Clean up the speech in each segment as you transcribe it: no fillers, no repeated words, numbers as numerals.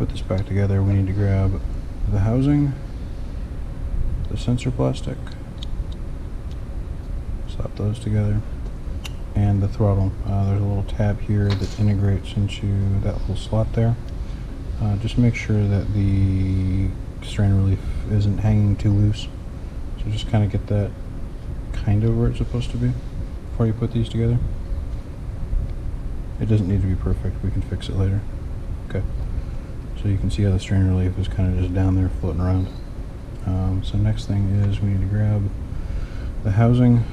put this back together, we need to grab the housing, the sensor plastic, slap those together, and the throttle. There's a little tab here that integrates into that little slot there. Just make sure that the strain relief isn't hanging too loose. So just kind of get that kind of where it's supposed to be before you put these together. It doesn't need to be perfect, we can fix it later. Okay, so you can see how the strain relief is kind of just down there floating around. So next thing is we need to grab the housing.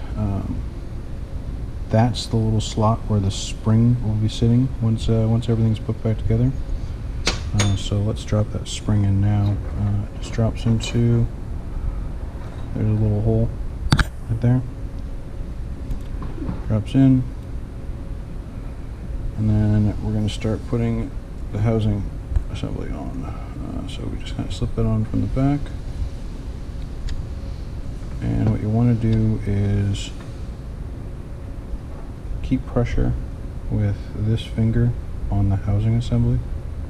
That's the little slot where the spring will be sitting once everything's put back together. So let's drop that spring in now. It just drops into, there's a little hole right there. Drops in. And then we're going to start putting the housing assembly on. So we just kind of slip it on from the back. And what you want to do is keep pressure with this finger on the housing assembly.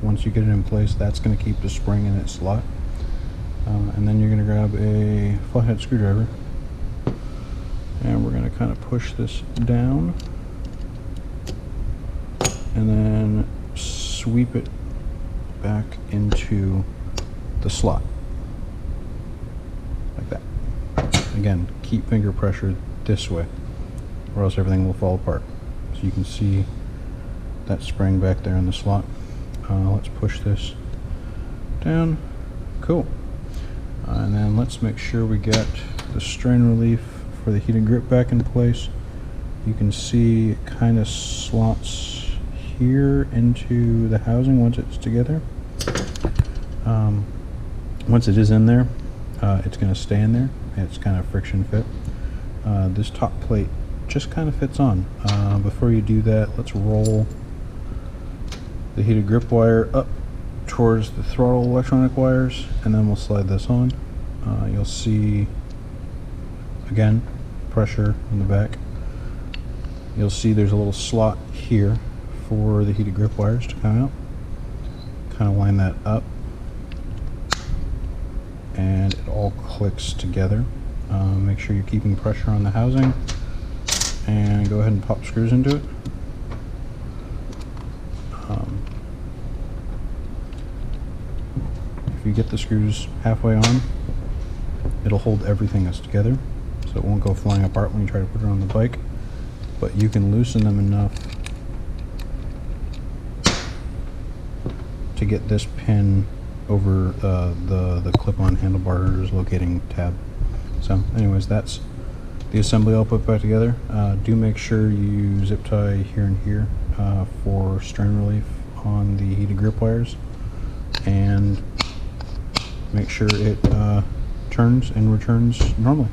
Once you get it in place, that's going to keep the spring in its slot. And then you're going to grab a flathead screwdriver. And we're going to kind of push this down. And then sweep it back into the slot. Like that. Again, keep finger pressure this way, or else everything will fall apart. So you can see that spring back there in the slot. Let's push this down. Cool. And then let's make sure we get the strain relief for the heated grip back in place. You can see it kind of slots here into the housing once it's together. Once it is in there, it's going to stay in there. It's kind of friction fit. This top plate just kind of fits on. Before you do that, let's roll the heated grip wire up towards the throttle electronic wires, and then we'll slide this on. You'll see, again, pressure in the back. You'll see there's a little slot here for the heated grip wires to come out. Kind of line that up, and it all clicks together. Make sure you're keeping pressure on the housing, and go ahead and pop screws into it. If you get the screws halfway on, it'll hold everything else together, so it won't go flying apart when you try to put it on the bike. But you can loosen them enough to get this pin over the clip-on handlebars locating tab. So anyways, that's the assembly all put back together. Do make sure you zip tie here and here for strain relief on the heated grip wires, and make sure it turns and returns normally.